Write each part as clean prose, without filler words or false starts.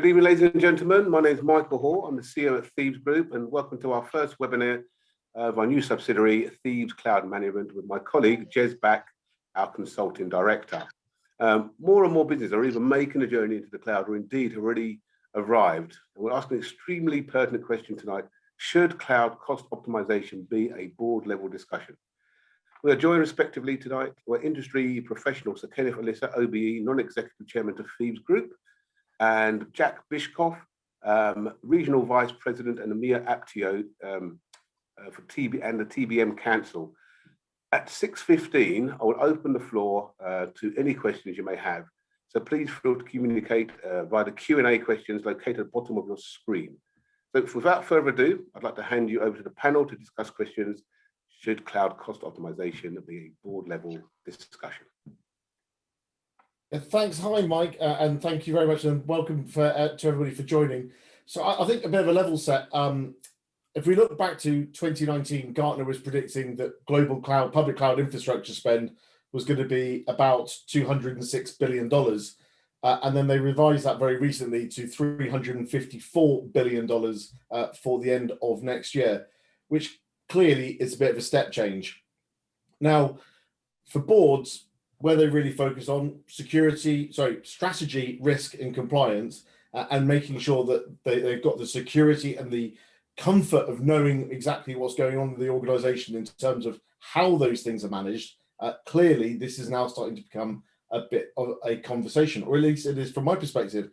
Good evening, ladies and gentlemen. My name is Michael Hall. I'm the CEO at Thieves Group, and welcome to our first webinar of our new subsidiary, Thieves Cloud Management, with my colleague, Jez Back, our Consulting Director. More and more businesses are either making a journey into the cloud or indeed have already arrived. And we're asking an extremely pertinent question tonight. Should cloud cost optimization be a board level discussion? We are joined respectively tonight by industry professionals, so Kenneth Alyssa, OBE, Non-Executive Chairman of Thieves Group, and Jack Bishkoff, Regional Vice President and Amir Aptio for the TBM Council. At 6:15, I will open the floor to any questions you may have. So please feel to communicate via the Q&A questions located at the bottom of your screen. So without further ado, I'd like to hand you over to the panel to discuss questions. Should cloud cost optimization be a board level discussion? Thanks. Hi, Mike, and thank you very much, and welcome to everybody for joining. So I think a bit of a level set. If we look back to 2019, Gartner was predicting that global public cloud infrastructure spend was going to be about $206 billion. And then they revised that very recently to $354 billion for the end of next year, which clearly is a bit of a step change. Now, for boards, where they really focus on strategy, risk, and compliance, and making sure that they've got the security and the comfort of knowing exactly what's going on in the organization in terms of how those things are managed, clearly this is now starting to become a bit of a conversation, or at least it is from my perspective.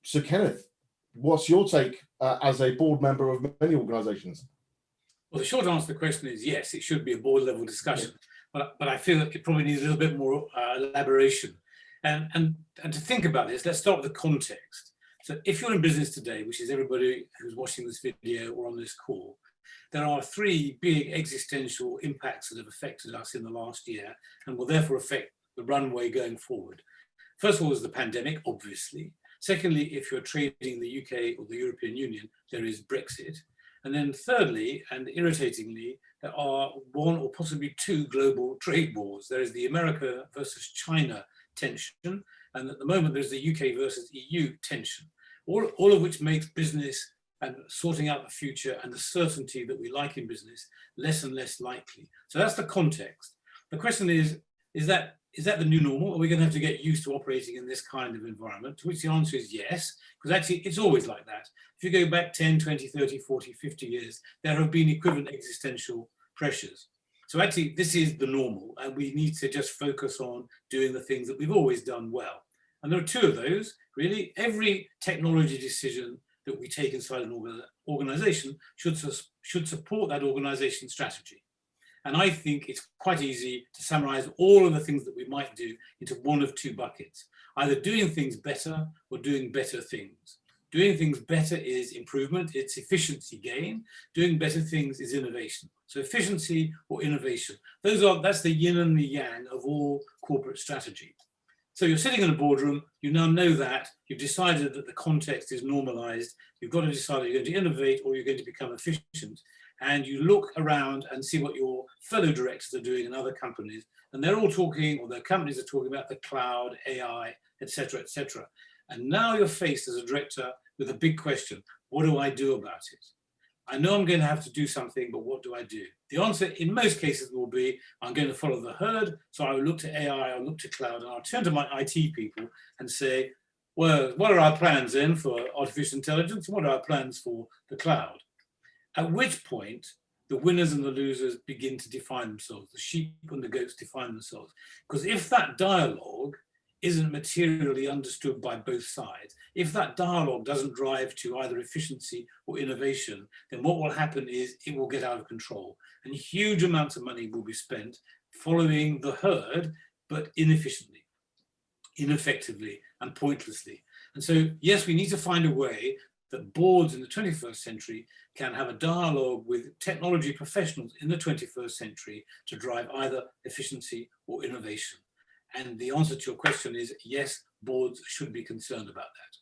So Kenneth, what's your take as a board member of many organizations? Well, the short answer to the question is yes, it should be a board level discussion. But I feel that it probably needs a little bit more elaboration. And to think about this, let's start with the context. So if you're in business today, which is everybody who's watching this video or on this call, there are three big existential impacts that have affected us in the last year and will therefore affect the runway going forward. First of all is the pandemic, obviously. Secondly, if you're trading in the UK or the European Union, there is Brexit. And then thirdly, and irritatingly, there are one or possibly two global trade wars. There is the America versus China tension, and at the moment there's the UK versus EU tension, all of which makes business and sorting out the future and the certainty that we like in business less and less likely. So that's the context. The question is that the new normal? Are we going to have to get used to operating in this kind of environment? To which the answer is yes, because actually it's always like that. If you go back 10, 20, 30, 40, 50 years, there have been equivalent existential pressures. So actually this is the normal, and we need to just focus on doing the things that we've always done well. And there are two of those, really. Every technology decision that we take inside an organization should support that organization's strategy. And I think it's quite easy to summarize all of the things that we might do into one of two buckets, either doing things better or doing better things. Doing things better is improvement, it's efficiency gain. Doing better things is innovation. So efficiency or innovation, that's the yin and the yang of all corporate strategy. So you're sitting in a boardroom, you now know that, you've decided that the context is normalized, you've got to decide you're going to innovate or you're going to become efficient. And you look around and see what your fellow directors are doing in other companies, and they're all talking, or their companies are talking about the cloud, AI, etc., etc. And now you're faced as a director with a big question: what do I do about it? I know I'm going to have to do something, but what do I do? The answer in most cases will be, I'm going to follow the herd. So I will look to AI, I'll look to cloud, and I'll turn to my IT people and say, well, what are our plans then for artificial intelligence? What are our plans for the cloud? At which point, the winners and the losers begin to define themselves. The sheep and the goats define themselves. Because if that dialogue isn't materially understood by both sides, if that dialogue doesn't drive to either efficiency or innovation, then what will happen is it will get out of control. And huge amounts of money will be spent following the herd, but inefficiently, ineffectively, and pointlessly. And so, yes, we need to find a way that boards in the 21st century can have a dialogue with technology professionals in the 21st century to drive either efficiency or innovation. And the answer to your question is yes, boards should be concerned about that.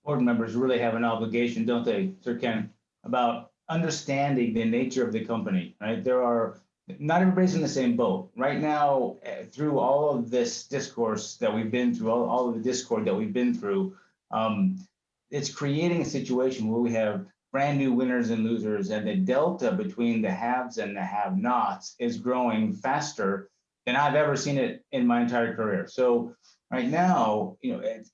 Board members really have an obligation, don't they, Sir Ken, about understanding the nature of the company, right? Not everybody's in the same boat. Right now, through all of this discourse that we've been through, all of the discord that we've been through, It's creating a situation where we have brand new winners and losers, and the delta between the haves and the have-nots is growing faster than I've ever seen it in my entire career. So right now,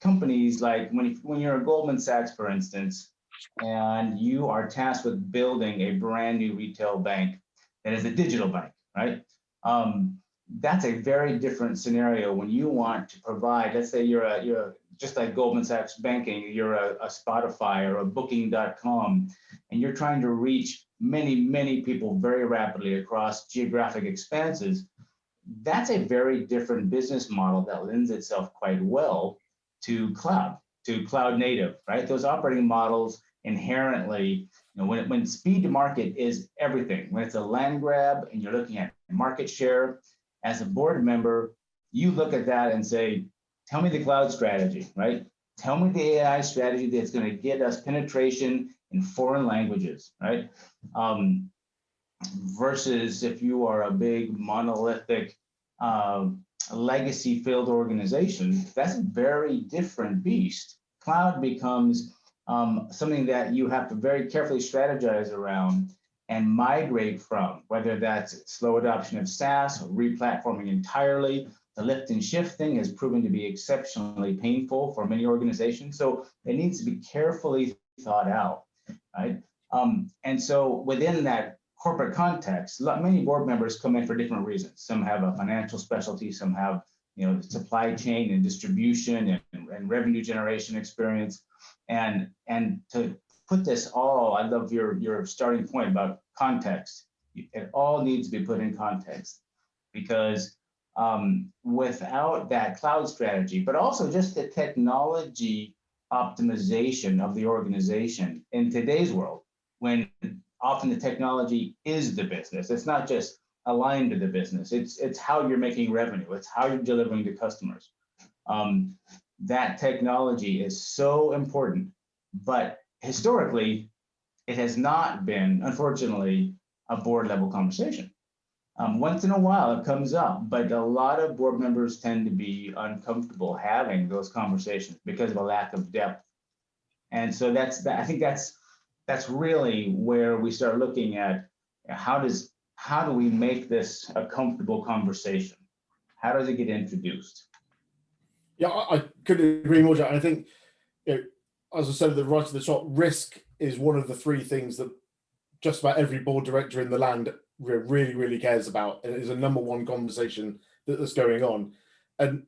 companies like when you're a Goldman Sachs, for instance, and you are tasked with building a brand new retail bank that is a digital bank, right? That's a very different scenario when you want to provide, let's say you're just like Goldman Sachs banking, you're a Spotify or a booking.com, and you're trying to reach many, many people very rapidly across geographic expanses. That's a very different business model that lends itself quite well to cloud native, right? Those operating models inherently, when speed to market is everything, when it's a land grab and you're looking at market share, as a board member, you look at that and say, tell me the cloud strategy, right? Tell me the AI strategy that's going to get us penetration in foreign languages, right? Versus if you are a big monolithic legacy filled organization, that's a very different beast. Cloud becomes something that you have to very carefully strategize around and migrate from, whether that's slow adoption of SaaS or replatforming entirely. The lift and shift thing has proven to be exceptionally painful for many organizations. So it needs to be carefully thought out, right? And so within that corporate context, many board members come in for different reasons. Some have a financial specialty, some have supply chain and distribution and revenue generation experience. And to put this all, I love your starting point about context. It all needs to be put in context, because without that cloud strategy, but also just the technology optimization of the organization in today's world, when often the technology is the business. It's not just aligned to the business. It's how you're making revenue. It's how you're delivering to customers. That technology is so important, but historically, it has not been, unfortunately, a board level conversation. Once in a while it comes up, but a lot of board members tend to be uncomfortable having those conversations because of a lack of depth. And so I think that's really where we start looking at how do we make this a comfortable conversation? How does it get introduced? Yeah, I couldn't agree more, Jack. I think, as I said right at the top, risk is one of the three things that just about every board director in the land really, really cares about. And it is a number one conversation that's going on. And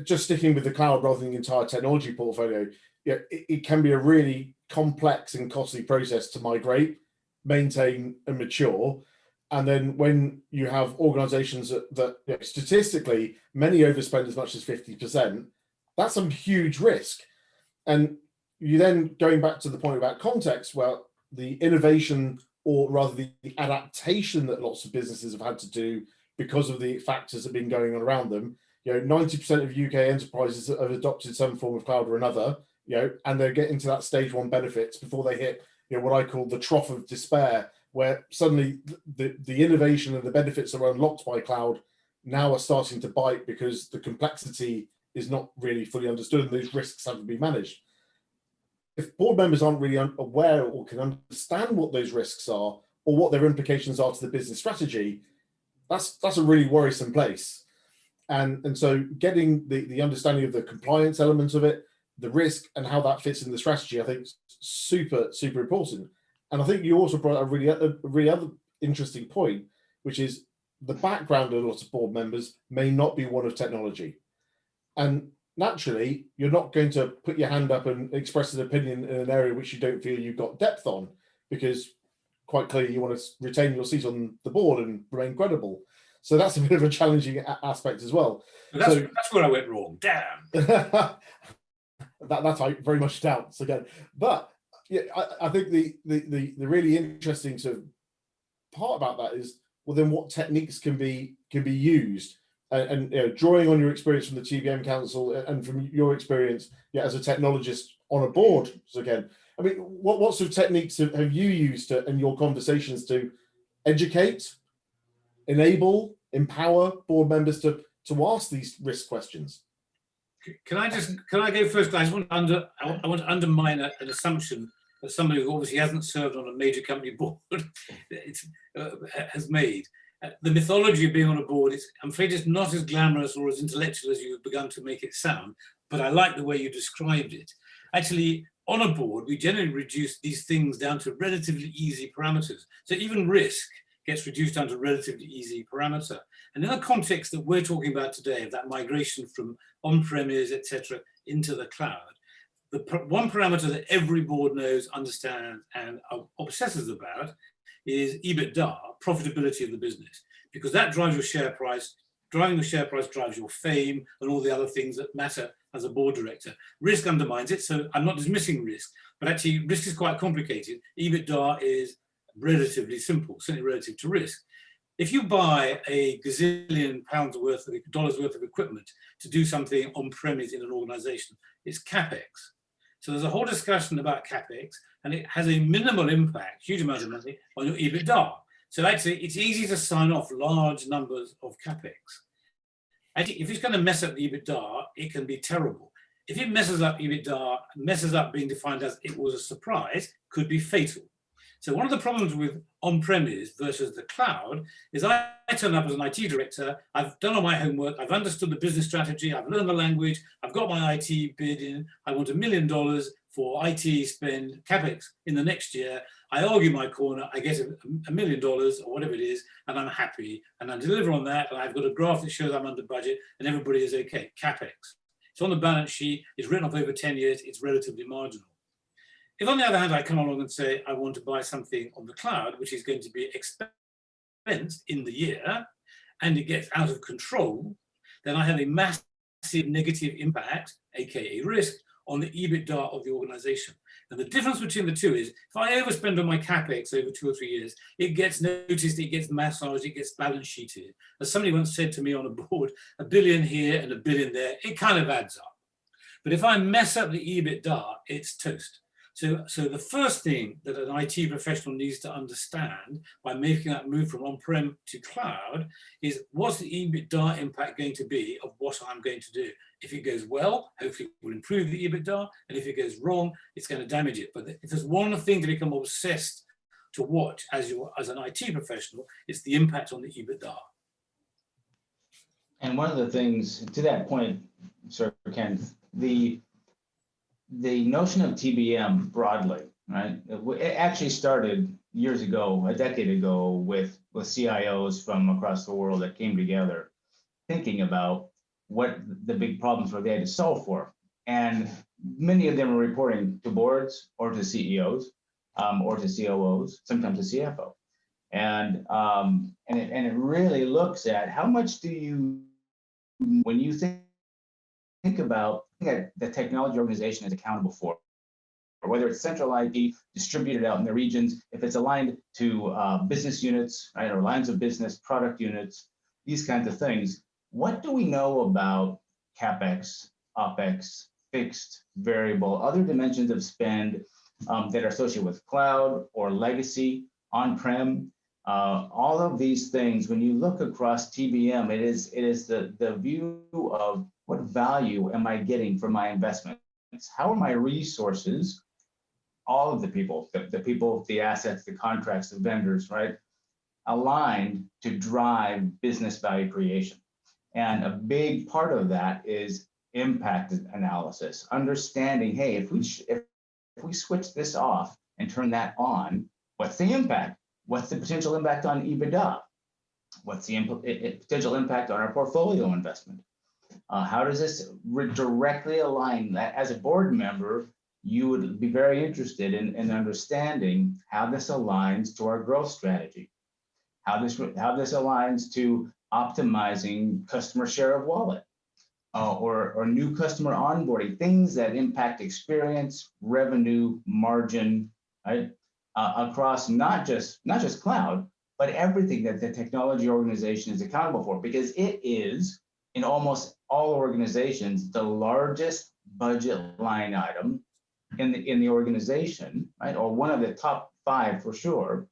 just sticking with the cloud rather than the entire technology portfolio, it can be a really complex and costly process to migrate, maintain, and mature. And then when you have organizations that statistically, many overspend as much as 50%, that's some huge risk. And you then, going back to the point about context, well, the innovation, or rather the adaptation that lots of businesses have had to do because of the factors that have been going on around them, 90% of UK enterprises have adopted some form of cloud or another, and they're getting to that stage one benefits before they hit, what I call the trough of despair, where suddenly the innovation and the benefits that are unlocked by cloud now are starting to bite because the complexity is not really fully understood and those risks haven't been managed. If board members aren't really aware or can understand what those risks are or what their implications are to the business strategy, that's a really worrisome place. And so getting the understanding of the compliance elements of it, the risk, and how that fits in the strategy, I think is super, super important. And I think you also brought a really other interesting point, which is the background of a lot of board members may not be one of technology. And naturally, you're not going to put your hand up and express an opinion in an area which you don't feel you've got depth on, because quite clearly you want to retain your seat on the board and remain credible. So that's a bit of a challenging aspect as well. That's where I went wrong. Damn. That's I very much doubt again. But yeah, I think the really interesting sort of part about that is, well, then what techniques can be used, and drawing on your experience from the TBM Council and from your experience as a technologist on a board. So again, I mean, what sort of techniques have you used in your conversations to educate, enable, empower board members to ask these risk questions? Can I go first? I want to undermine an assumption that somebody who obviously hasn't served on a major company board has made. The mythology of being on a board is, I'm afraid, it's not as glamorous or as intellectual as you've begun to make it sound, but I like the way you described it. Actually, on a board, we generally reduce these things down to relatively easy parameters. So even risk gets reduced down to relatively easy parameter. And in the context that we're talking about today, of that migration from on-premise, etc., into the cloud, the one parameter that every board knows, understands, and obsesses about is EBITDA, profitability of the business, because that drives your share price. Driving the share price drives your fame and all the other things that matter as a board director. Risk undermines it, so I'm not dismissing risk, but actually risk is quite complicated. EBITDA is relatively simple, certainly relative to risk. If you buy a gazillion pounds worth of dollars worth of equipment to do something on premise in an organization, it's CapEx. So there's a whole discussion about CapEx, and it has a minimal impact, huge amount of money, on your EBITDA. So actually, it's easy to sign off large numbers of CapEx. Actually, if it's going to mess up the EBITDA, it can be terrible. If it messes up EBITDA, messes up being defined as it was a surprise, could be fatal. So one of the problems with on-premise versus the cloud is I turn up as an IT director, I've done all my homework, I've understood the business strategy, I've learned the language, I've got my IT bid in, I want $1 million for IT spend, CapEx in the next year. I argue my corner, I get $1 million or whatever it is, and I'm happy, and I deliver on that, and I've got a graph that shows I'm under budget, and everybody is okay, CapEx. It's on the balance sheet, it's written off over 10 years, it's relatively marginal. If on the other hand, I come along and say, I want to buy something on the cloud, which is going to be expensed in the year, and it gets out of control, then I have a massive negative impact, AKA risk, on the EBITDA of the organization. And the difference between the two is, if I overspend on my CapEx over 2 or 3 years, it gets noticed, it gets massaged, it gets balance sheeted. As somebody once said to me on a board, $1 billion here and $1 billion there, it kind of adds up. But if I mess up the EBITDA, it's toast. So the first thing that an IT professional needs to understand by making that move from on-prem to cloud is, what's the EBITDA impact going to be of what I'm going to do? If it goes well, hopefully it will improve the EBITDA, and if it goes wrong, it's going to damage it. But if there's one thing to become obsessed to watch as an IT professional, it's the impact on the EBITDA. And one of the things, to that point, Sir Ken, the notion of TBM broadly, right? It actually started years ago, a decade ago, with CIOs from across the world that came together thinking about what the big problems were they had to solve for. And many of them were reporting to boards or to CEOs or to COOs, sometimes to CFO. And it really looks at how much do you, when you think about that the technology organization is accountable for, or whether it's central IT distributed out in the regions, if it's aligned to business units, right, or lines of business, product units, these kinds of things. What do we know about CapEx, OpEx, fixed, variable, other dimensions of spend that are associated with cloud or legacy, on-prem? All of these things, when you look across TBM, it is the view of what value am I getting from my investments? How are my resources, all of the people, the assets, the contracts, the vendors, right, aligned to drive business value creation? And a big part of that is impact analysis, understanding, hey, if we switch this off and turn that on, what's the impact? What's the potential impact on EBITDA? What's the potential impact on our portfolio investment? How does this directly align? That as a board member, you would be very interested in understanding how this aligns to our growth strategy, how this aligns to optimizing customer share of wallet, or new customer onboarding, things that impact experience, revenue, margin, right? Across not just cloud, but everything that the technology organization is accountable for, because it is, in almost all organizations, the largest budget line item in the organization, right? Or one of the top 5 for sure.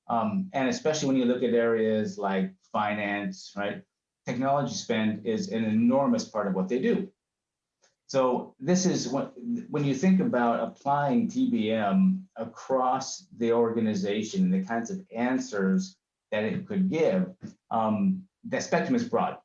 And especially when you look at areas like finance, right? Technology spend is an enormous part of what they do. So this is when you think about applying TBM across the organization and the kinds of answers that it could give, the spectrum is broad.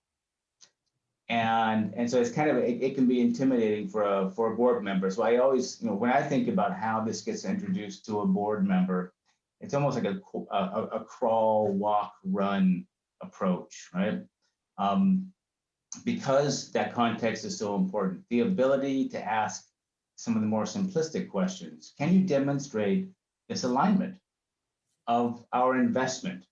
And so it's kind of, it can be intimidating for a board member. So I always, when I think about how this gets introduced to a board member, it's almost like a crawl, walk, run approach, right? Because that context is so important, the ability to ask some of the more simplistic questions. Can you demonstrate this alignment of our investment?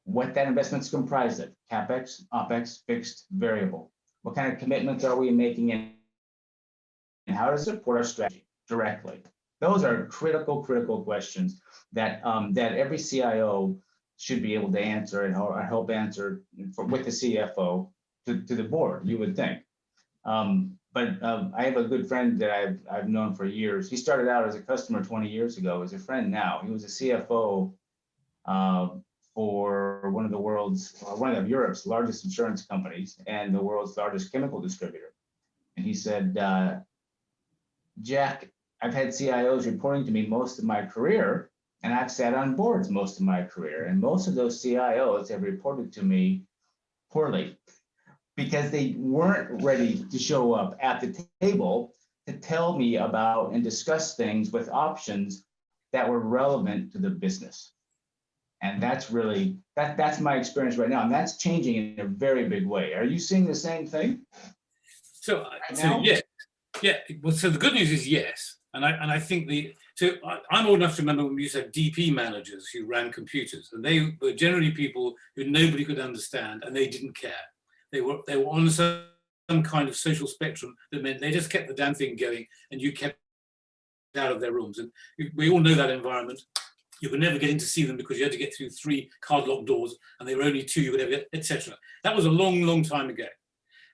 What that investment is comprised of: CapEx, OpEx, fixed, variable. What kind of commitments are we making, and how does it support our strategy directly? Those are critical questions that that every CIO should be able to answer and help answer with the CFO to the board, you would think. But I have a good friend that I've known for years. He started out as a customer 20 years ago, as a friend now. He was a CFO for one of Europe's largest insurance companies and the world's largest chemical distributor. And he said, Jack, I've had CIOs reporting to me most of my career, and I've sat on boards most of my career. And most of those CIOs have reported to me poorly because they weren't ready to show up at the table to tell me about and discuss things with options that were relevant to the business. And that's really, that's my experience right now. And that's changing in a very big way. Are you seeing the same thing? So yes. Yeah, well, so the good news is yes. And I think I'm old enough to remember when we used to have DP managers who ran computers, and they were generally people who nobody could understand, and they didn't care. They were on some kind of social spectrum that meant they just kept the damn thing going, and you kept out of their rooms. And we all know that environment. You could never get in to see them because you had to get through 3 card-locked doors, and they were only 2 you could ever get, etc. That was a long time ago.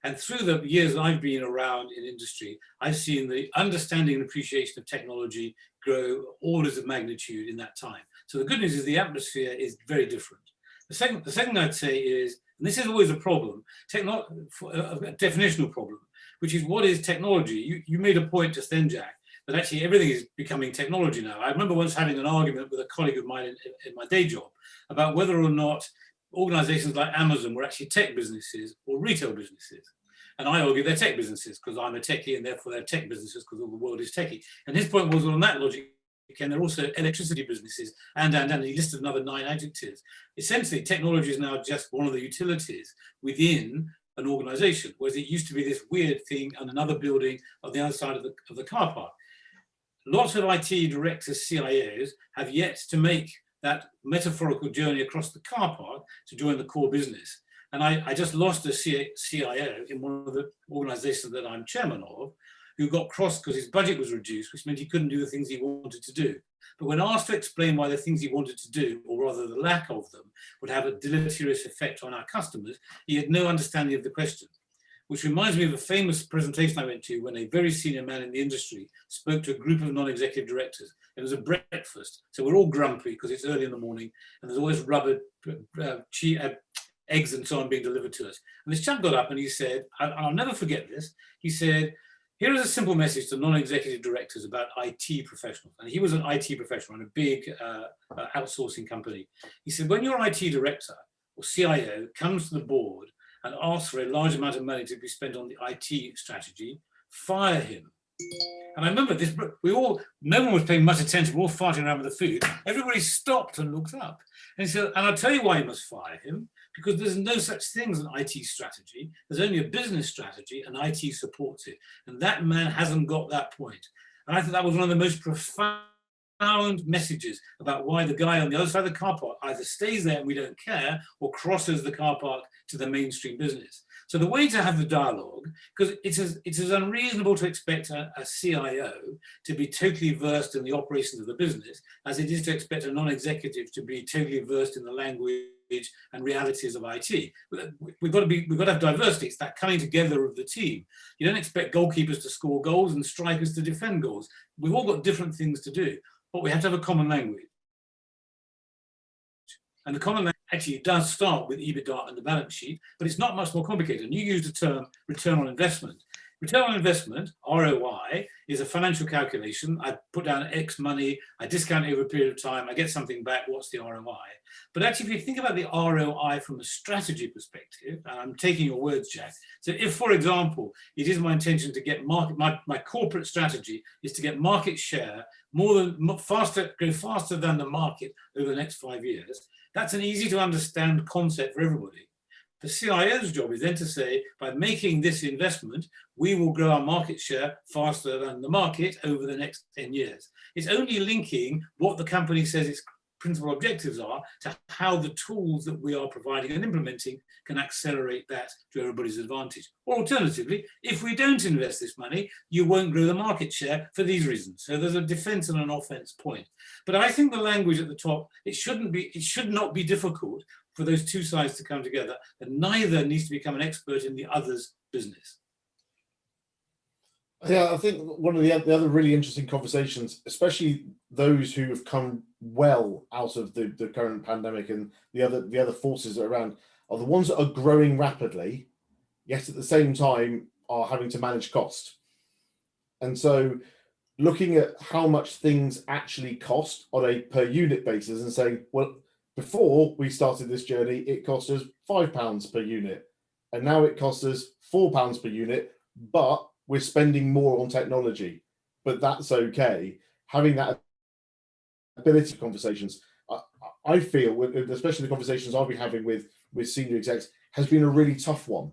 And through the years I've been around in industry, I've seen the understanding and appreciation of technology grow orders of magnitude in that time. So the good news is the atmosphere is very different. The second I'd say is, and this is always a problem, a definitional problem, which is what is technology? You made a point just then, Jack, that actually everything is becoming technology now. I remember once having an argument with a colleague of mine in my day job about whether or not organizations like Amazon were actually tech businesses or retail businesses. And I argue they're tech businesses because I'm a techie, and therefore they're tech businesses because all the world is techie. And his point was, well, on that logic, and they're also electricity businesses, and he listed another 9 adjectives. Essentially, technology is now just one of the utilities within an organization, whereas it used to be this weird thing on another building on the other side of the car park. Lots of IT directors, CIOs, have yet to make that metaphorical journey across the car park to join the core business. And I just lost a CIO in one of the organizations that I'm chairman of, who got cross because his budget was reduced, which meant he couldn't do the things he wanted to do. But when asked to explain why the things he wanted to do, or rather the lack of them, would have a deleterious effect on our customers, he had no understanding of the question. Which reminds me of a famous presentation I went to when a very senior man in the industry spoke to a group of non-executive directors. It was a breakfast, so we're all grumpy because it's early in the morning, and there's always rubber, eggs and so on being delivered to us. And this chap got up and he said, I'll never forget this, he said, here is a simple message to non-executive directors about IT professionals. And he was an IT professional in a big outsourcing company. He said, when your IT director or CIO comes to the board and asks for a large amount of money to be spent on the IT strategy, fire him. And I remember this, no one was paying much attention, we were all farting around with the food. Everybody stopped and looked up. And he said, and I'll tell you why you must fire him, because there's no such thing as an IT strategy. There's only a business strategy, and IT supports it. And that man hasn't got that point. And I thought that was one of the most profound messages about why the guy on the other side of the car park either stays there and we don't care, or crosses the car park to the mainstream business. So the way to have the dialogue, because it's as unreasonable to expect a CIO to be totally versed in the operations of the business as it is to expect a non-executive to be totally versed in the language and realities of IT. We've got to have diversity. It's that coming together of the team. You don't expect goalkeepers to score goals and strikers to defend goals. We've all got different things to do, but we have to have a common language. And the common language actually does start with EBITDA and the balance sheet, but it's not much more complicated. And you used the term return on investment. Return on investment, ROI, is a financial calculation. I put down X money, I discount it over a period of time, I get something back, what's the ROI? But actually, if you think about the ROI from a strategy perspective, and I'm taking your words, Jack, so if, for example, it is my intention to get my corporate strategy is to get market share go faster than the market over the next 5 years, that's an easy to understand concept for everybody. The CIO's job is then to say, by making this investment, we will grow our market share faster than the market over the next 10 years. It's only linking what the company says its principal objectives are to how the tools that we are providing and implementing can accelerate that to everybody's advantage. Or alternatively, if we don't invest this money, you won't grow the market share for these reasons. So there's a defense and an offense point. But I think the language at the top, it should not be difficult for those two sides to come together, and neither needs to become an expert in the other's business. Yeah, I think one of the other really interesting conversations, especially those who have come well out of the current pandemic and the other forces that are around, are the ones that are growing rapidly, yet at the same time are having to manage cost. And so looking at how much things actually cost on a per unit basis and saying, well, before we started this journey, it cost us £5 per unit, and now it costs us £4 per unit, but we're spending more on technology, but that's okay. Having that ability of conversations, I feel, especially the conversations I'll be having with senior execs, has been a really tough one.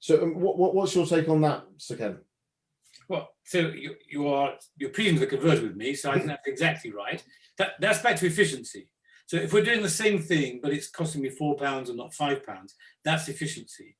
So what's your take on that, Sir Ken? Well, so you're pleading the converter with me, so I think that's exactly right. That's back to efficiency. So if we're doing the same thing, but it's costing me £4 and not £5, that's efficiency.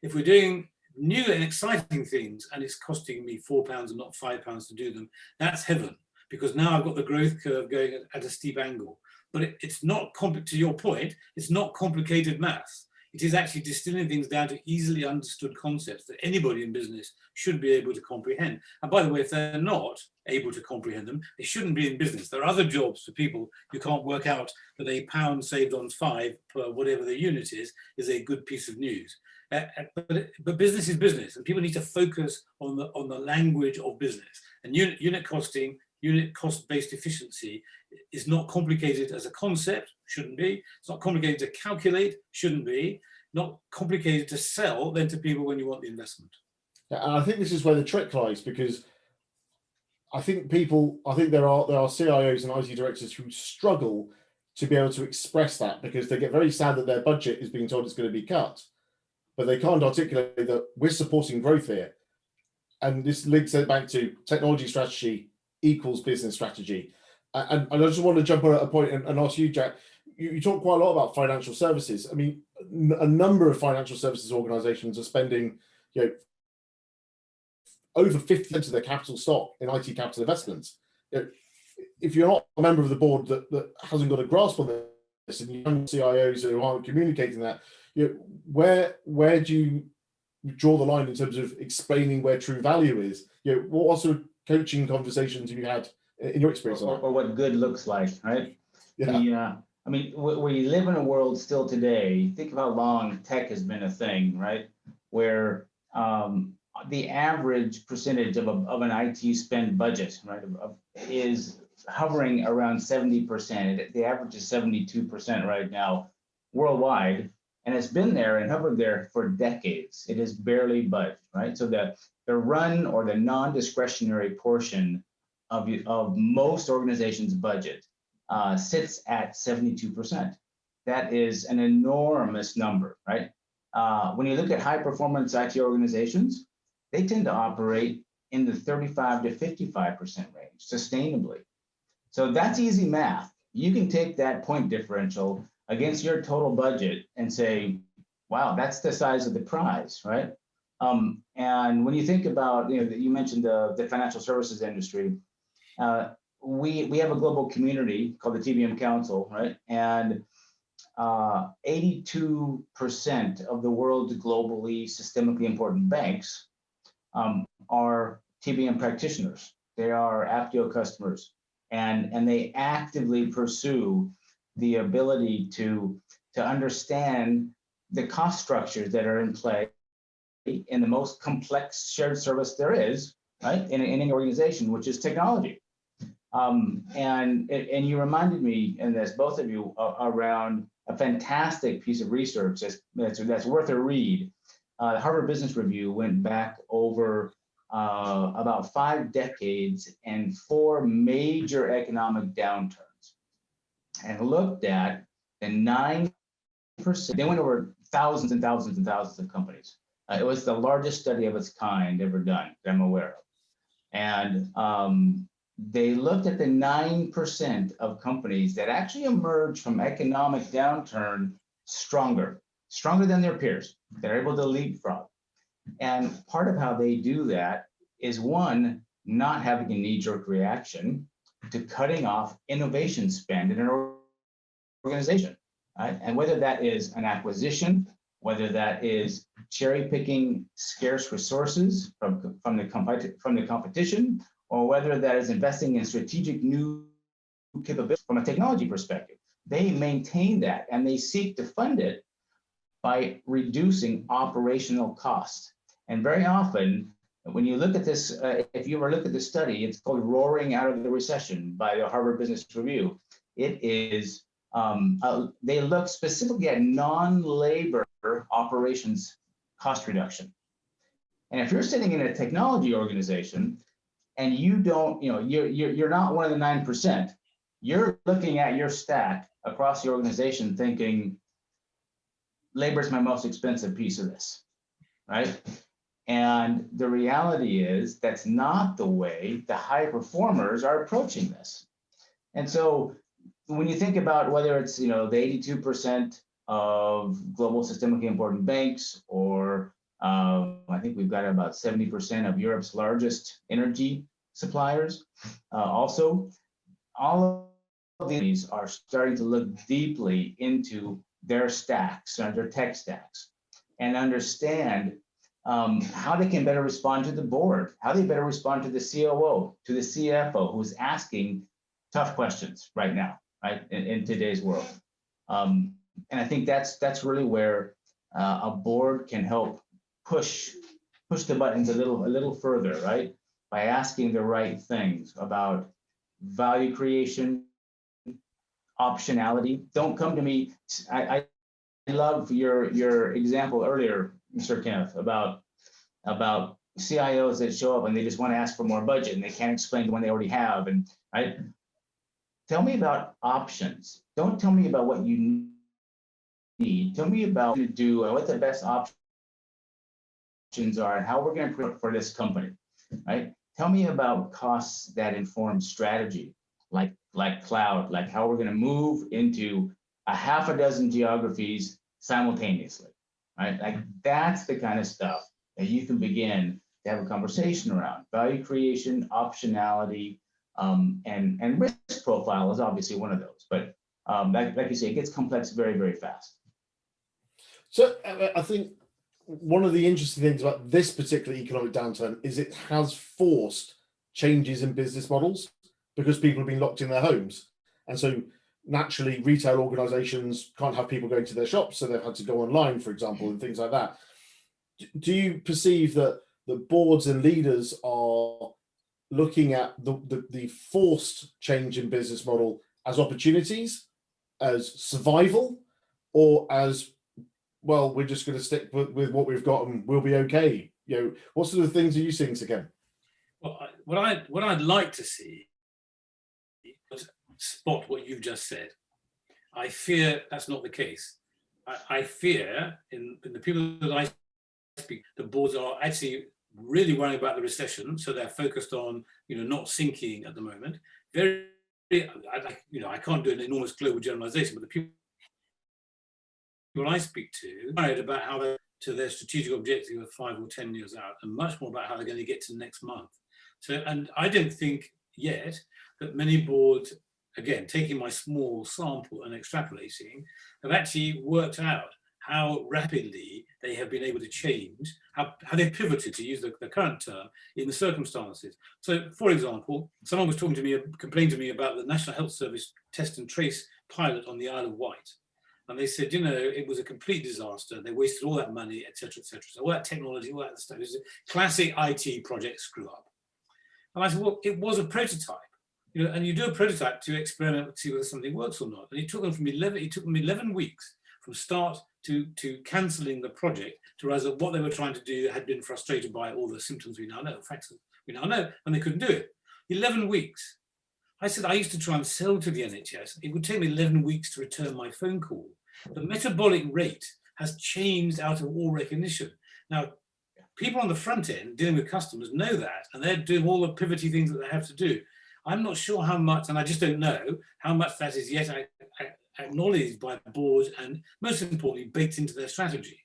If we're doing new and exciting things and it's costing me £4 and not £5 to do them, that's heaven, because now I've got the growth curve going at a steep angle. But it's not, to your point, it's not complicated maths. It is actually distilling things down to easily understood concepts that anybody in business should be able to comprehend. And by the way, if they're not able to comprehend them, they shouldn't be in business. There are other jobs for people who can't work out that £1 saved on 5 per whatever the unit is a good piece of news. But business is business, and people need to focus on the language of business. And unit costing, unit cost-based efficiency is not complicated as a concept, shouldn't be. It's not complicated to calculate, shouldn't be. Not complicated to sell then to people when you want the investment. Yeah, and I think this is where the trick lies, because I think there are CIOs and IT directors who struggle to be able to express that, because they get very sad that their budget is being told it's going to be cut, but they can't articulate that we're supporting growth here. And this links it back to technology strategy equals business strategy. And I just want to jump on a point and ask you, Jack, you talk quite a lot about financial services. I mean, a number of financial services organizations are spending, over 50% of their capital stock in IT capital investments. If you're not a member of the board that hasn't got a grasp on this, and young CIOs who aren't communicating that, where do you draw the line in terms of explaining where true value is? What sort of coaching conversations have you had in your experience? Or what good looks like, right? Yeah. I mean, we live in a world still today. Think of how long tech has been a thing, right? Where the average percentage of an IT spend budget, right, is hovering around 70%. The average is 72% right now worldwide, and it's been there and hovered there for decades. It has barely budged, right? So the run or the non-discretionary portion of most organizations' budget sits at 72%. That is an enormous number, right? When you look at high-performance IT organizations, they tend to operate in the 35 to 55% range sustainably. So that's easy math. You can take that point differential against your total budget and say, wow, that's the size of the prize, right? And when you think about, you mentioned the financial services industry, we have a global community called the TBM Council, right? And 82% of the world's globally systemically important banks are TBM practitioners. They are Apptio customers, and they actively pursue the ability to understand the cost structures that are in play in the most complex shared service there is, right, in any organization, which is technology. And you reminded me, and as both of you, around a fantastic piece of research that's worth a read. The Harvard Business Review went back over about 5 decades and 4 major economic downturns, and looked at the 9%. They went over thousands and thousands and thousands of companies. It was the largest study of its kind ever done that I'm aware of. And they looked at the 9% of companies that actually emerged from economic downturn stronger than their peers. They're able to leapfrog. And part of how they do that is, one, not having a knee-jerk reaction to cutting off innovation spend in an organization, right? And whether that is an acquisition, whether that is cherry picking scarce resources from the competition, or whether that is investing in strategic new capabilities from a technology perspective, they maintain that and they seek to fund it by reducing operational costs. And very often, when you look at this, if you ever look at the study, it's called Roaring Out of the Recession by the Harvard Business Review. It is, they look specifically at non-labor operations cost reduction. And if you're sitting in a technology organization and you don't, you're not one of the 9%, you're looking at your stack across the organization thinking, labor is my most expensive piece of this, right? And the reality is that's not the way the high performers are approaching this. And so when you think about whether it's, the 82% of global systemically important banks, or I think we've got about 70% of Europe's largest energy suppliers, also, all of these are starting to look deeply into their stacks, their tech stacks, and understand how they can better respond to the board, how they better respond to the COO, to the CFO, who's asking tough questions right now, right, in today's world. And I think that's really where a board can help push the buttons a little further, right, by asking the right things about value creation, optionality. Don't come to me. I love your example earlier, Mr. Kenneth, about CIOs that show up and they just want to ask for more budget and they can't explain the one they already have. And tell me about options. Don't tell me about what you need. Tell me about what to do and what the best options are and how we're going to create for this company, right? Tell me about costs that inform strategy, like cloud, like how we're going to move into a half a dozen geographies simultaneously, right? Like that's the kind of stuff that you can begin to have a conversation around. Value creation, optionality, and risk profile is obviously one of those. But like you say, it gets complex very, very fast. So I think one of the interesting things about this particular economic downturn is it has forced changes in business models because people have been locked in their homes. And so naturally, retail organizations can't have people going to their shops, so they've had to go online, for example, and things like that. Do you perceive that the boards and leaders are looking at the forced change in business model as opportunities, as survival, or as, well, we're just going to stick with what we've got and we'll be okay? What sort of things are you seeing, again? Well, what I'd like to see is spot what you've just said. I fear that's not the case. I fear in the people that I speak, the boards are actually really worrying about the recession, so they're focused on not sinking at the moment. I can't do an enormous global generalization, but the people I speak to worried about how they're to their strategic objective of 5 or 10 years out, and much more about how they're going to get to next month. So, and I don't think yet that many boards, again, taking my small sample and extrapolating, have actually worked out how rapidly they have been able to change, how they've pivoted, to use the current term, in the circumstances. So, for example, someone was complained to me about the National Health Service test and trace pilot on the Isle of Wight. And they said, you know, it was a complete disaster. They wasted all that money, et cetera, et cetera. So all that technology, all that stuff, it was a classic IT project screw up. And I said, well, it was a prototype, you know, and you do a prototype to experiment to see whether something works or not. And it took them 11 weeks from start to cancelling the project to realize that what they were trying to do had been frustrated by all the symptoms we now know, facts we now know, and they couldn't do it. 11 weeks. I said, I used to try and sell to the NHS. It would take me 11 weeks to return my phone call. The metabolic rate has changed out of all recognition. Now, people on the front end dealing with customers know that, and they're doing all the pivoty things that they have to do. I'm not sure how much, and I just don't know how much that is yet acknowledged by the board and most importantly, baked into their strategy.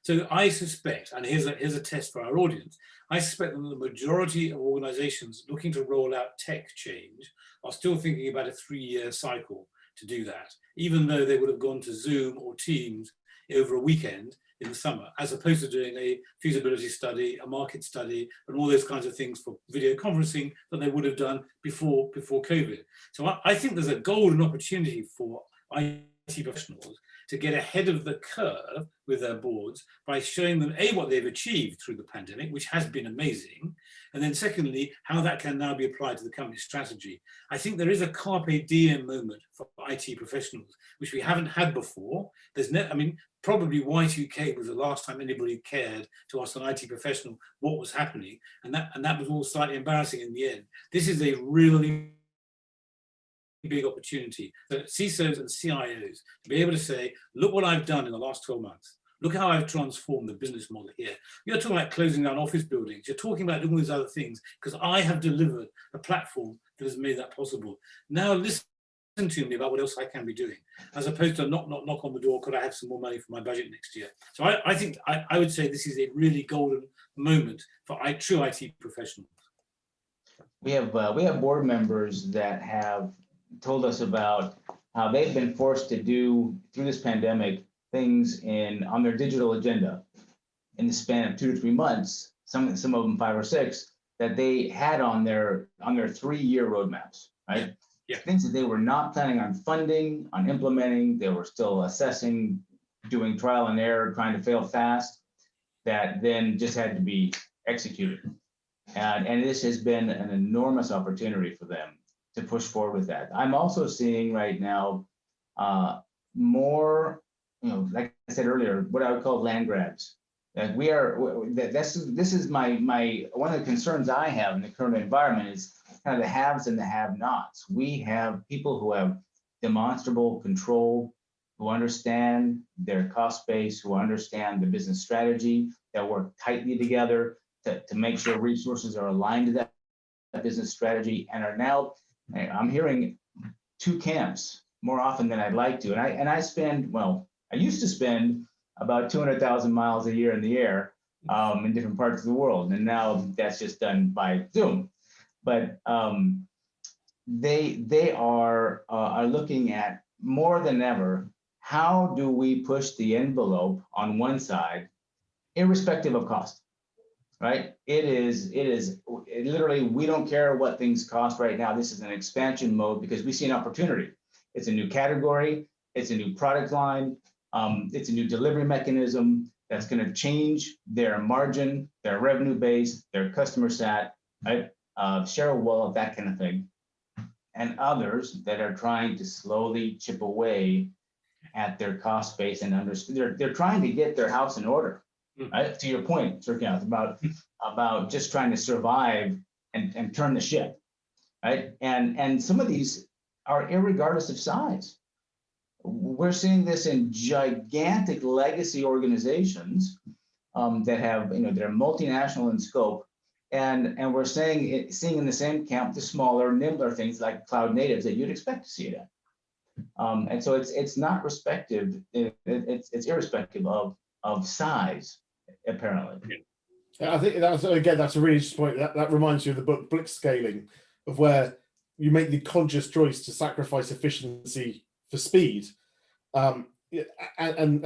So I suspect, and here's a test for our audience, I suspect that the majority of organizations looking to roll out tech change are still thinking about a 3-year cycle to do that, even though they would have gone to Zoom or Teams over a weekend in the summer, as opposed to doing a feasibility study, a market study, and all those kinds of things for video conferencing that they would have done before COVID. So I think there's a golden opportunity for IT professionals to get ahead of the curve with their boards by showing them, A, what they've achieved through the pandemic, which has been amazing, and then secondly, how that can now be applied to the company's strategy. I think there is a carpe diem moment for IT professionals, which we haven't had before. There's no, I mean, probably Y2K was the last time anybody cared to ask an IT professional what was happening, and that was all slightly embarrassing in the end. This is a really big opportunity for CISOs and CIOs to be able to say, look what I've done in the last 12 months. Look how I've transformed the business model here. You're talking about closing down office buildings. You're talking about doing all these other things because I have delivered a platform that has made that possible. Now listen to me about what else I can be doing, as opposed to knock on the door, could I have some more money for my budget next year? So I think I would say this is a really golden moment for true IT professionals. We have board members that have told us about how they've been forced to do through this pandemic things on their digital agenda in the span of 2 to 3 months, some of them 5 or 6, that they had on their 3-year roadmaps, right? Yeah. Things that they were not planning on funding, on implementing, they were still assessing, doing trial and error, trying to fail fast, that then just had to be executed. And this has been an enormous opportunity for them to push forward with that. I'm also seeing right now more, like I said earlier, what I would call land grabs. That this is my one of the concerns I have in the current environment is kind of the haves and the have-nots. We have people who have demonstrable control, who understand their cost base, who understand the business strategy, that work tightly together to make sure resources are aligned to that business strategy, and are now, I'm hearing 2 camps more often than I'd like to. And I used to spend about 200,000 miles a year in the air in different parts of the world. And now that's just done by Zoom. But they are looking at more than ever, how do we push the envelope on one side, irrespective of cost? Right? It is literally, we don't care what things cost right now. This is an expansion mode because we see an opportunity. It's a new category. It's a new product line. It's a new delivery mechanism that's going to change their margin, their revenue base, their customer sat, right? Share a wallet, that kind of thing. And others that are trying to slowly chip away at their cost base and they're trying to get their house in order. Right? To your point, Sir Kenneth, about just trying to survive and turn the ship, right? And some of these are irregardless of size. We're seeing this in gigantic legacy organizations that have, they're multinational in scope, and we're seeing in the same camp the smaller, nimbler things like cloud natives that you'd expect to see it at. And so it's not respective. It's irrespective of size, apparently. Yeah, I think that's a really interesting point. That reminds you of the book Blitzscaling, of where you make the conscious choice to sacrifice efficiency for speed, and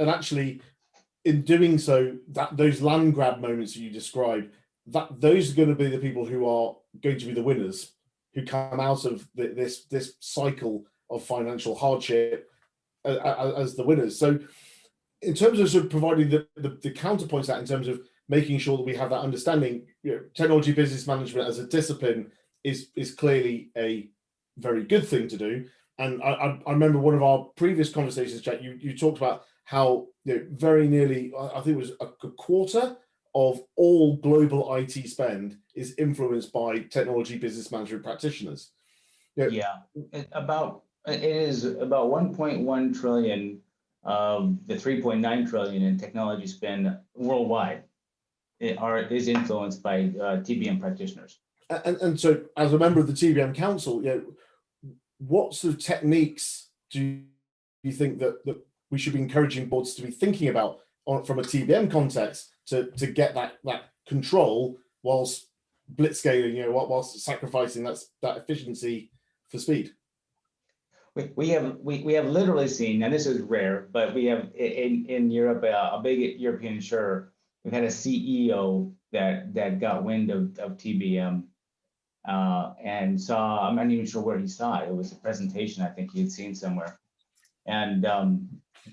actually, in doing so, that those land grab moments you describe, those are going to be the people who are going to be the winners, who come out of this cycle of financial hardship, as the winners. So in terms of sort of providing the counterpoints to that, in terms of making sure that we have that understanding, technology business management as a discipline is clearly a very good thing to do. And I remember one of our previous conversations, Jack, you talked about how very nearly, I think it was a quarter of all global IT spend is influenced by technology business management practitioners. Yeah, it is about 1.1 trillion of the 3.9 trillion in technology spend worldwide is influenced by TBM practitioners. And so, as a member of the TBM Council, what sort of techniques do you think that we should be encouraging boards to be thinking about from a TBM context to get that control whilst blitzscaling, whilst sacrificing that efficiency for speed? We have literally seen, and this is rare, but we have in Europe a big European insurer. We've had a CEO that got wind of TBM and saw. I'm not even sure where he saw it. It was a presentation I think he had seen somewhere, and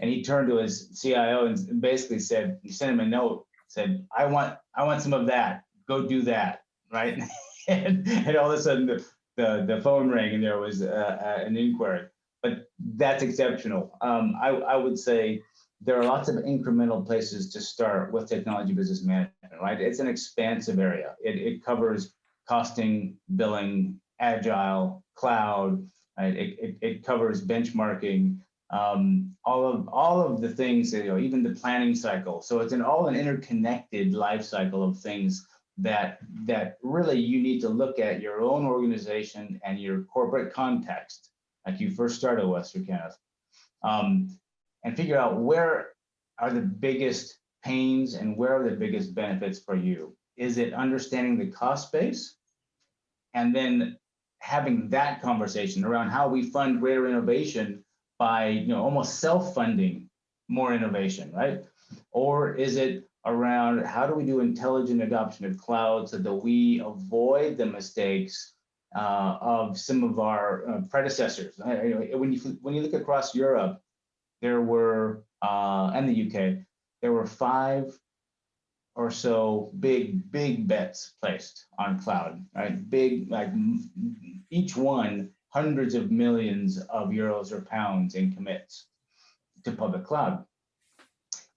he turned to his CIO and basically said, he sent him a note, said, I want some of that. Go do that, right? and all of a sudden the phone rang and there was an inquiry. But that's exceptional. I would say there are lots of incremental places to start with technology business management, right? It's an expansive area. It covers costing, billing, agile, cloud, right? It covers benchmarking, all of the things that, even the planning cycle. So it's an interconnected life cycle of things that really you need to look at your own organization and your corporate context, like you first started with, Sir Kenneth, and figure out where are the biggest pains and where are the biggest benefits for you. Is it understanding the cost base and then having that conversation around how we fund greater innovation by almost self-funding more innovation, right? Or is it around how do we do intelligent adoption of cloud so that we avoid the mistakes of some of our predecessors? When you look across Europe, there were and the UK, there were 5 or so big bets placed on cloud, right? Big, like each one hundreds of millions of euros or pounds in commits to public cloud.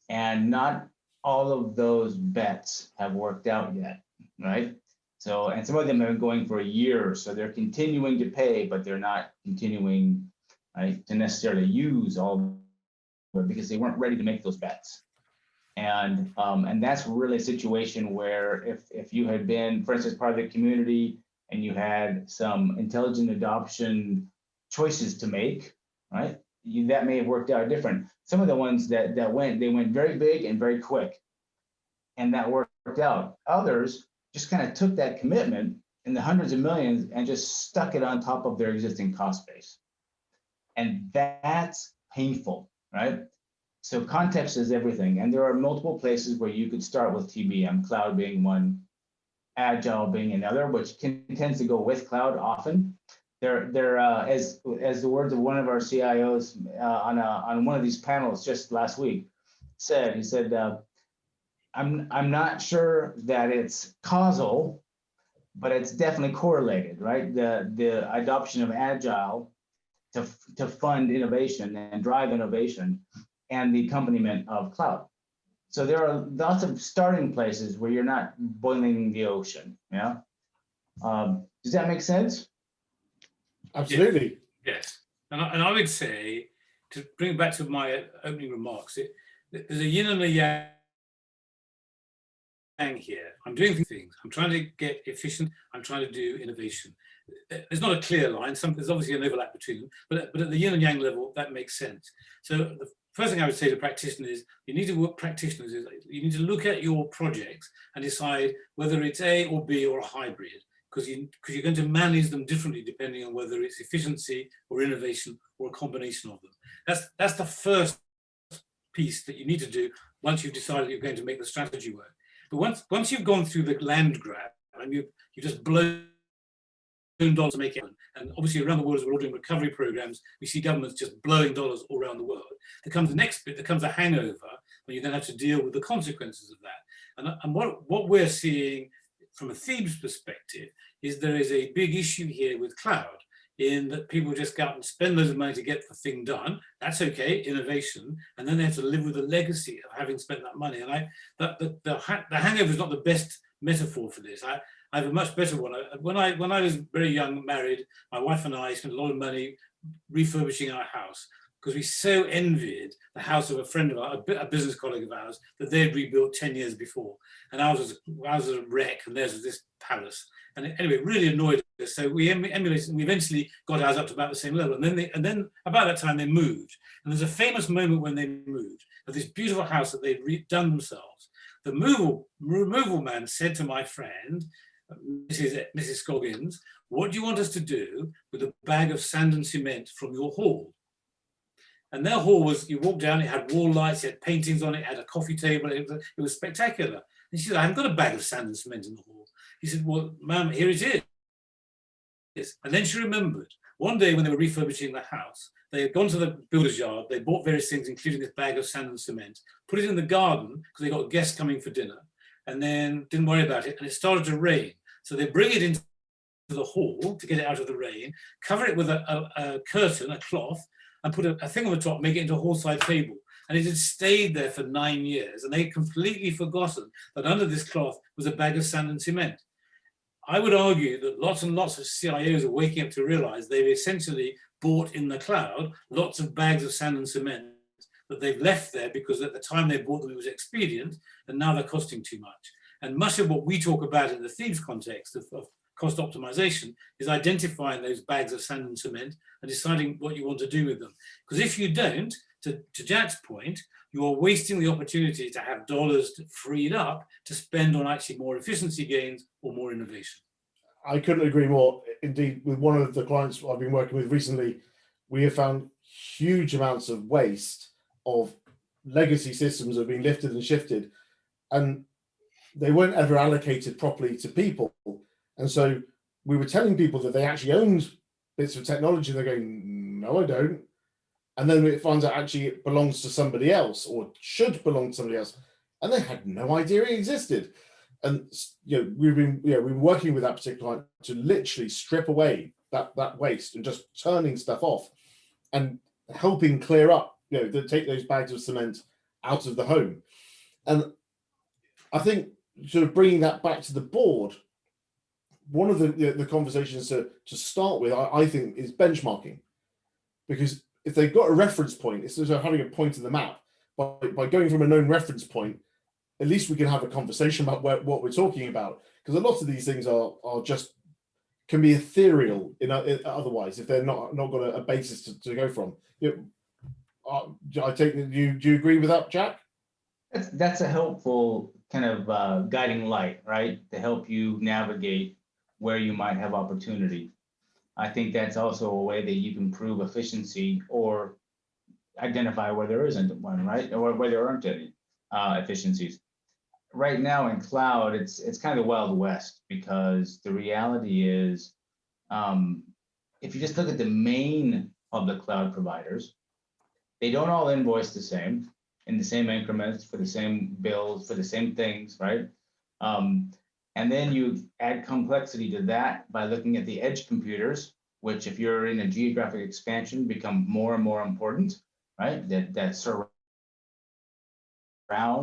And not all of those bets have worked out yet, right? So, and some of them have been going for a year, so they're continuing to pay, but they're not continuing, right, to necessarily use all of it because they weren't ready to make those bets. And that's really a situation where if you had been, for instance, part of the community and you had some intelligent adoption choices to make, right? That may have worked out different. Some of the ones that went very big and very quick, and that worked out. Others just kind of took that commitment in the hundreds of millions and just stuck it on top of their existing cost base. And that's painful, right? So context is everything. And there are multiple places where you could start with TBM, cloud being one, agile being another, which tends to go with cloud often. As the words of one of our CIOs on one of these panels just last week said, he said, I'm not sure that it's causal, but it's definitely correlated, right? The adoption of agile to fund innovation and drive innovation and the accompaniment of cloud. So there are lots of starting places where you're not boiling the ocean, yeah? Does that make sense? Absolutely. Yes. And I would say, to bring it back to my opening remarks, there's a yin and a yang here. I'm doing things. I'm trying to get efficient. I'm trying to do innovation. There's not a clear line. There's obviously an overlap between them, but at the yin and yang level, that makes sense. So the first thing I would say to practitioners is you need to you need to look at your projects and decide whether it's A or B or a hybrid, because you're going to manage them differently depending on whether it's efficiency or innovation or a combination of them. That's the first piece that you need to do once you've decided you're going to make the strategy work. But once you've gone through the land grab and you just blown dollars to make it happen. And obviously around the world, as we're all doing recovery programs, we see governments just blowing dollars all around the world. There comes the next bit, there comes a hangover, when you then have to deal with the consequences of that. And what we're seeing from a Thebes perspective is there is a big issue here with cloud, in that people just go out and spend loads of money to get the thing done. That's okay, innovation, and then they have to live with the legacy of having spent that money. And the hangover is not the best metaphor for this. I have a much better one. When I was very young, married, my wife and I spent a lot of money refurbishing our house, because we so envied the house of a friend of ours, a business colleague of ours, that they had rebuilt 10 years before. And ours was a wreck, and theirs was this palace. And anyway, it really annoyed us. So we emulated, and we eventually got ours up to about the same level. And then about that time they moved. And there's a famous moment when they moved, of this beautiful house that they'd redone themselves. The removal man said to my friend, Mrs. Scoggins, "What do you want us to do with a bag of sand and cement from your hall?" And their hall was, you walked down, it had wall lights, it had paintings on it, it had a coffee table, it was spectacular. And she said, "I haven't got a bag of sand and cement in the hall." He said, "Well, ma'am, here it is." And then she remembered, one day when they were refurbishing the house, they had gone to the builder's yard, they bought various things, including this bag of sand and cement, put it in the garden, because they got guests coming for dinner, and then didn't worry about it, and it started to rain. So they bring it into the hall to get it out of the rain, cover it with a curtain, a cloth, and put a thing on the top, make it into a hall-side table. And it had stayed there for 9 years, and they had completely forgotten that under this cloth was a bag of sand and cement. I would argue that lots and lots of CIOs are waking up to realize they've essentially bought in the cloud lots of bags of sand and cement that they've left there because at the time they bought them it was expedient, and now they're costing too much. And much of what we talk about in the Thebes context of cost optimization is identifying those bags of sand and cement and deciding what you want to do with them. Because if you don't, to Jack's point, you are wasting the opportunity to have dollars freed up to spend on actually more efficiency gains or more innovation. I couldn't agree more. Indeed, with one of the clients I've been working with recently, we have found huge amounts of waste of legacy systems that have been lifted and shifted, and they weren't ever allocated properly to people. And so we were telling people that they actually owned bits of technology. They're going, "No, I don't." And then it finds out actually it belongs to somebody else or should belong to somebody else. And they had no idea it existed. And we've been working with that particular client to literally strip away that waste and just turning stuff off and helping clear up, take those bags of cement out of the home. And I think sort of bringing that back to the board, one of the conversations to start with, I think, is benchmarking. Because if they've got a reference point, it's sort of having a point in the map. By going from a known reference point, at least we can have a conversation about what we're talking about. Because a lot of these things are just can be ethereal otherwise if they're not got a basis to go from. I take it. Do you agree with that, Jack? That's a helpful kind of guiding light, right? To help you navigate where you might have opportunity. I think that's also a way that you can prove efficiency or identify where there isn't one, right? Or where there aren't any efficiencies. Right now in cloud, it's kind of the Wild West, because the reality is, if you just look at the main public cloud providers, they don't all invoice the same in the same increments for the same bills for the same things, right? And then you add complexity to that by looking at the edge computers, which if you're in a geographic expansion become more and more important, right? That surround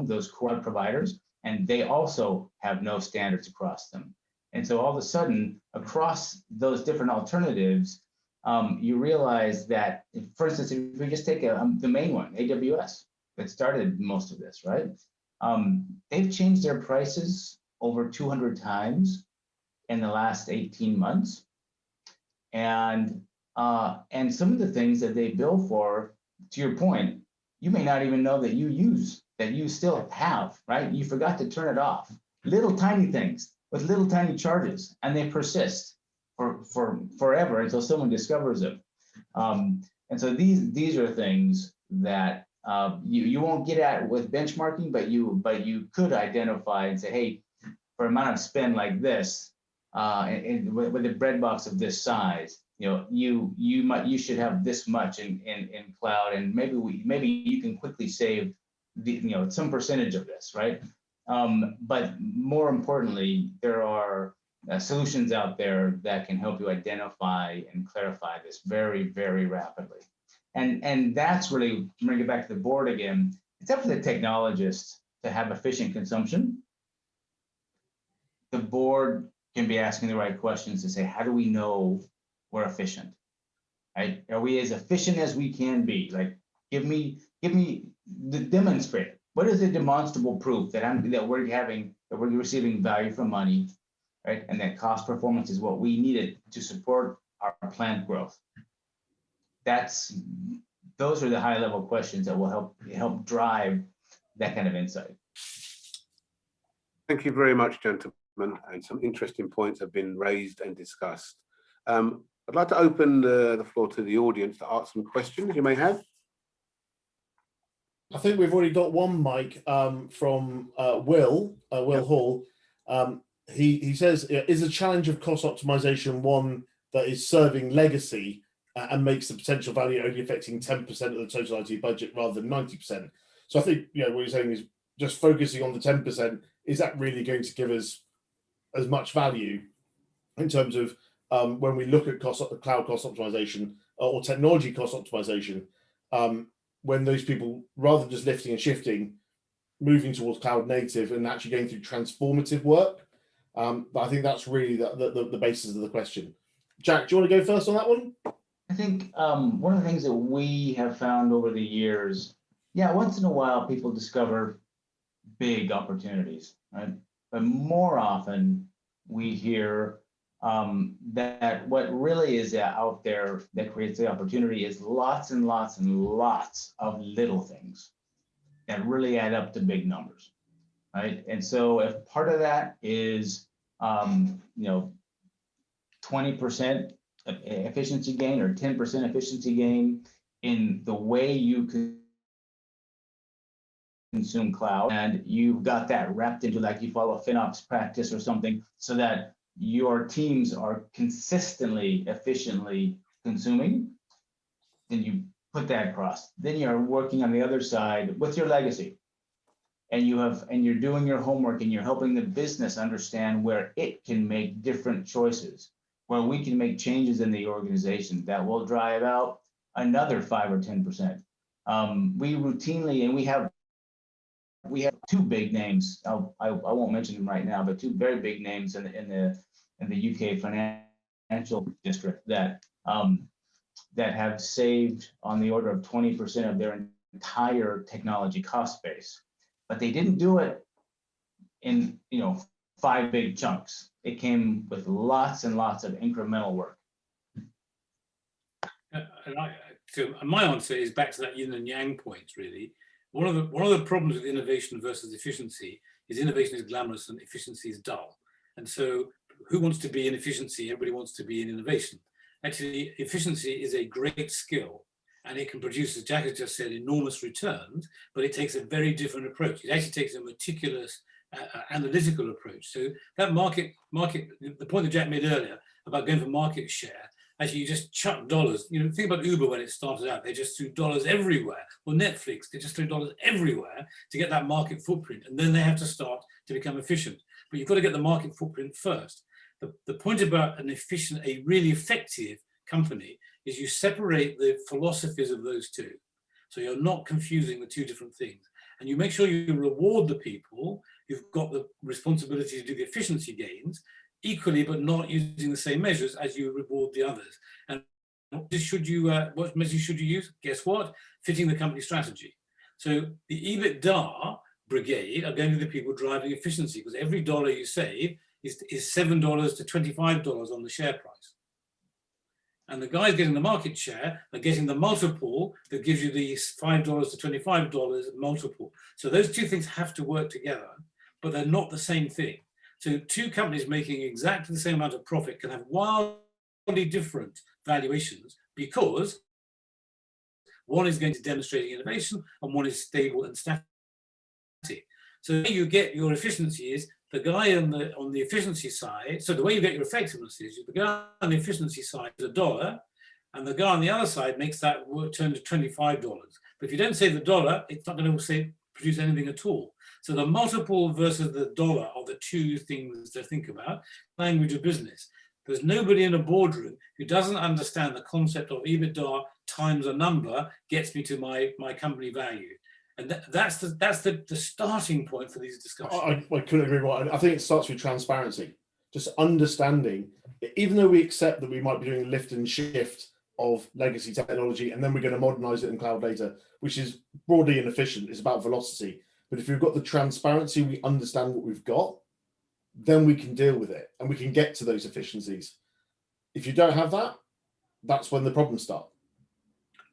those core providers, and they also have no standards across them. And so all of a sudden, across those different alternatives, you realize that, for instance, if we just take the main one, AWS, that started most of this, right? They've changed their prices over 200 times in the last 18 months. And some of the things that they bill for, to your point, you may not even know that you still have, right? You forgot to turn it off. Little tiny things with little tiny charges, and they persist for forever until someone discovers them. And so these are things that you won't get at with benchmarking, but you could identify and say, hey, for amount of spend like this, with a breadbox of this size, you should have this much in cloud, and maybe you can quickly save some percentage of this, right? But more importantly, there are solutions out there that can help you identify and clarify this very, very rapidly. And that's really, bring it back to the board again, it's up to the technologist to have efficient consumption. The board can be asking the right questions to say, how do we know we're efficient? Right? Are we as efficient as we can be? Like, give me the demonstrate. What is the demonstrable proof that we're receiving value for money, right? And that cost performance is what we needed to support our planned growth. Those are the high level questions that will help drive that kind of insight. Thank you very much, gentlemen. And some interesting points have been raised and discussed. I'd like to open the floor to the audience to ask some questions you may have. I think we've already got one mic from Will Hall. He says, is the challenge of cost optimization one that is serving legacy and makes the potential value only affecting 10% of the total IT budget rather than 90%? So I think what you're saying is just focusing on the 10%, is that really going to give us as much value in terms of when we look at cloud cost optimization or technology cost optimization, when those people, rather than just lifting and shifting, moving towards cloud native and actually going through transformative work? But I think that's really the basis of the question. Jack, do you want to go first on that one? I think one of the things that we have found over the years, once in a while people discover big opportunities, right? But more often we hear that what really is out there that creates the opportunity is lots and lots and lots of little things that really add up to big numbers, right? And so if part of that is 20% efficiency gain or 10% efficiency gain in the way you consume cloud, and you've got that wrapped into, like, you follow a FinOps practice or something, so that your teams are consistently, efficiently consuming, then you put that across. Then you're working on the other side with your legacy, and you're doing your homework, and you're helping the business understand where it can make different choices, where we can make changes in the organization that will drive out another 5 or 10%. We routinely, and we have two big names. I won't mention them right now, but two very big names in the UK financial district that have saved on the order of 20% of their entire technology cost base. But they didn't do it in 5 big chunks. It came with lots and lots of incremental work. So my answer is back to that yin and yang point, really. One of the problems with innovation versus efficiency is innovation is glamorous and efficiency is dull. And so who wants to be in efficiency? Everybody wants to be in innovation. Actually, efficiency is a great skill, and it can produce, as Jack has just said, enormous returns, but it takes a very different approach. It actually takes a meticulous analytical approach. So that market, the point that Jack made earlier about going for market share, actually you just chuck dollars. Think about Uber when it started out, they just threw dollars everywhere. Or Netflix, they just threw dollars everywhere to get that market footprint. And then they have to start to become efficient. But you've got to get the market footprint first. The point about a really effective company is you separate the philosophies of those two. So you're not confusing the two different things. And you make sure you reward the people who've got the responsibility to do the efficiency gains equally, but not using the same measures as you reward the others. And what measures should you use? Guess what? Fitting the company strategy. So the EBITDA brigade are going to be the people driving efficiency, because every dollar you save is $7 to $25 on the share price. And the guys getting the market share are getting the multiple that gives you the $5 to $25 multiple. So those two things have to work together, but they're not the same thing. So two companies making exactly the same amount of profit can have wildly different valuations, because one is going to demonstrate innovation and one is stable and static. So you get your efficiency is the guy on the efficiency side, so the way you get your effectiveness is the guy on the efficiency side is $1, and the guy on the other side makes that turn to $25. But if you don't say the dollar, it's not going to produce anything at all. So the multiple versus the dollar are the two things to think about. Language of business. There's nobody in a boardroom who doesn't understand the concept of EBITDA times a number gets me to my company value. And that's the starting point for these discussions. I couldn't agree more. I think it starts with transparency, just understanding, even though we accept that we might be doing a lift and shift of legacy technology, and then we're going to modernize it in cloud later, which is broadly inefficient. It's about velocity. But if we've got the transparency, we understand what we've got, then we can deal with it and we can get to those efficiencies. If you don't have that, that's when the problems start.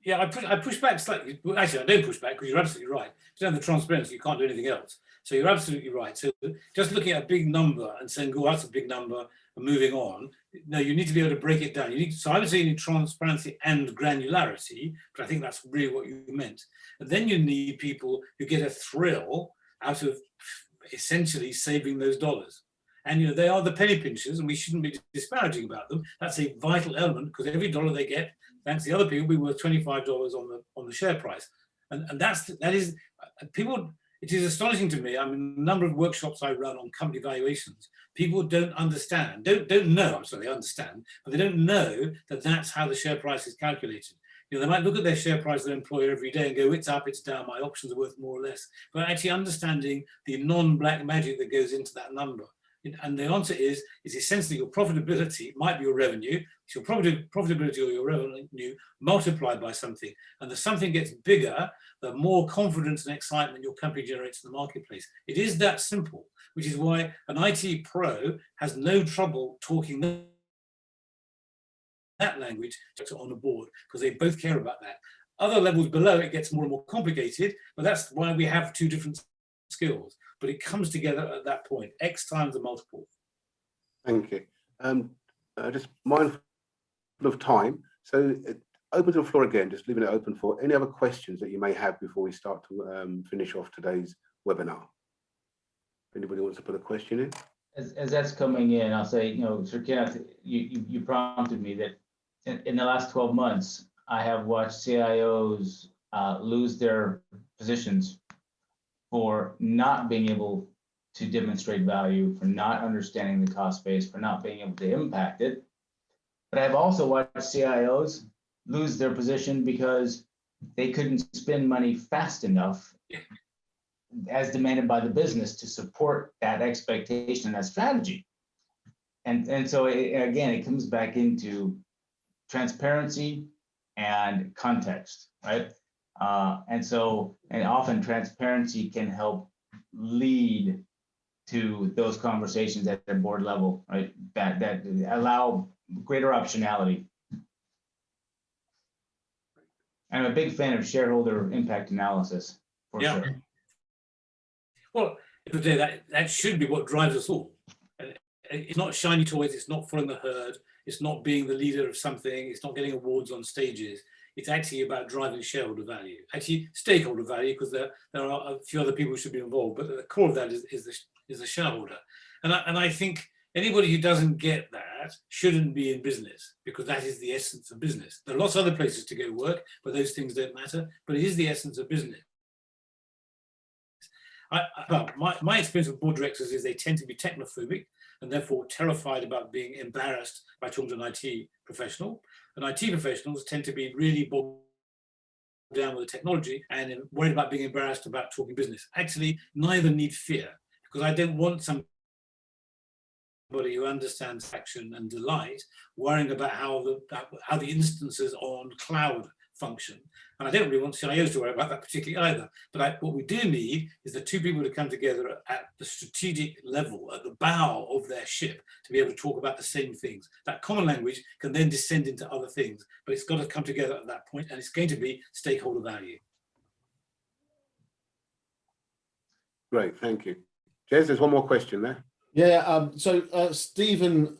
Yeah, I push back slightly. Well, actually, I don't push back because you're absolutely right. If you don't have the transparency, you can't do anything else. So you're absolutely right. So just looking at a big number and saying, "Oh, that's a big number," and moving on. No, you need to be able to break it down. So I would say you need transparency and granularity, but I think that's really what you meant. And then you need people who get a thrill out of essentially saving those dollars. And they are the penny pinchers, and we shouldn't be disparaging about them. That's a vital element because every dollar they get, thanks to the other people, will be worth $25 on the share price. And that is people. It is astonishing to me. I mean, a number of workshops I run on company valuations, people don't understand, don't know. I'm sorry, they understand, but they don't know that that's how the share price is calculated. They might look at their share price of their employer every day and go, it's up, it's down, my options are worth more or less. But actually understanding the non-black magic that goes into that number. And the answer is essentially your profitability might be your revenue. It's your profitability or your revenue multiplied by something. And the something gets bigger, the more confidence and excitement your company generates in the marketplace. It is that simple, which is why an IT pro has no trouble talking that language on a board because they both care about that. Other levels below, it gets more and more complicated, but that's why we have two different skills. But it comes together at that point, X times the multiple. Thank you. Just mindful of time, so open to the floor again, just leaving it open for any other questions that you may have before we start to finish off today's webinar. If anybody wants to put a question in. As that's coming in, I'll say, Sir Kenneth, you prompted me that in the last 12 months, I have watched CIOs lose their positions for not being able to demonstrate value, for not understanding the cost base, for not being able to impact it. But I've also watched CIOs lose their position because they couldn't spend money fast enough as demanded by the business to support that expectation, that strategy. And so again, it comes back into transparency and context, right? And often transparency can help lead to those conversations at the board level, right? That allow greater optionality. I'm a big fan of shareholder impact analysis, for sure. Well, that should be what drives us all. It's not shiny toys, it's not following the herd, it's not being the leader of something, it's not getting awards on stages. It's actually about driving shareholder value, actually stakeholder value, because there are a few other people who should be involved, but the core of that is the shareholder. And I think anybody who doesn't get that shouldn't be in business, because that is the essence of business. There are lots of other places to go work, but those things don't matter, but it is the essence of business. My experience with board directors is they tend to be technophobic and therefore terrified about being embarrassed by talking to an IT professional. And IT professionals tend to be really bogged down with the technology and worried about being embarrassed about talking business. Actually, neither need fear, because I don't want somebody who understands action and delight worrying about how the instances on cloud function. And I don't really want CIOs to worry about that particularly either. But what we do need is the two people to come together at the strategic level, at the bow of their ship, to be able to talk about the same things. That common language can then descend into other things, but it's got to come together at that point, and it's going to be stakeholder value. Great, thank you. Jez, there's one more question there. Yeah, so Stephen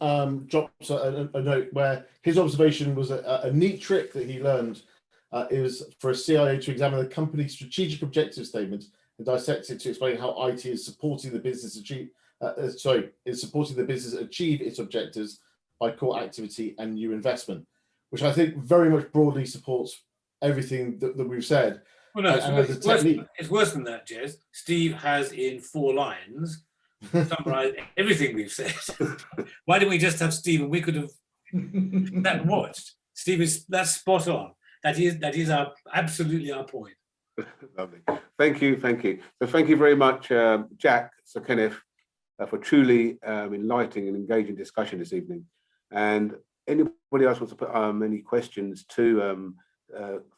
drops a note where his observation was a neat trick that he learned is for a CIO to examine the company's strategic objective statement and dissect it to explain how IT is supporting the business It's supporting the business achieve its objectives by core activity and new investment, which I think very much broadly supports everything that we've said. Well, no, And it's worse than that, Jez. Steve has in 4 lines summarised everything we've said. Why didn't we just have Steve and we could have sat and watched? Steve that's spot on. That is absolutely our point. Lovely. Thank you. So thank you very much, Jack, Sir Kenneth, for truly enlightening and engaging discussion this evening. And anybody else wants to put any questions to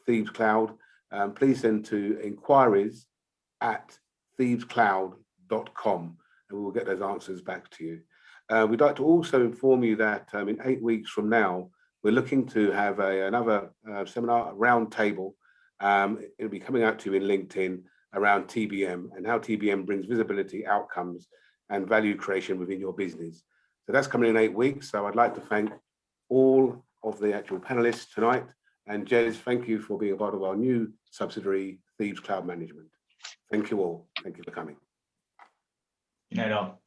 Thieves Cloud, please send to inquiries@thievescloud.com and we'll get those answers back to you. We'd like to also inform you that in 8 weeks from now, we're looking to have another seminar, roundtable. It'll be coming out to you in LinkedIn around TBM and how TBM brings visibility, outcomes, and value creation within your business. So that's coming in 8 weeks. So I'd like to thank all of the actual panelists tonight. And Jez, thank you for being a part of our new subsidiary, Thieves Cloud Management. Thank you all. Thank you for coming. Good night all.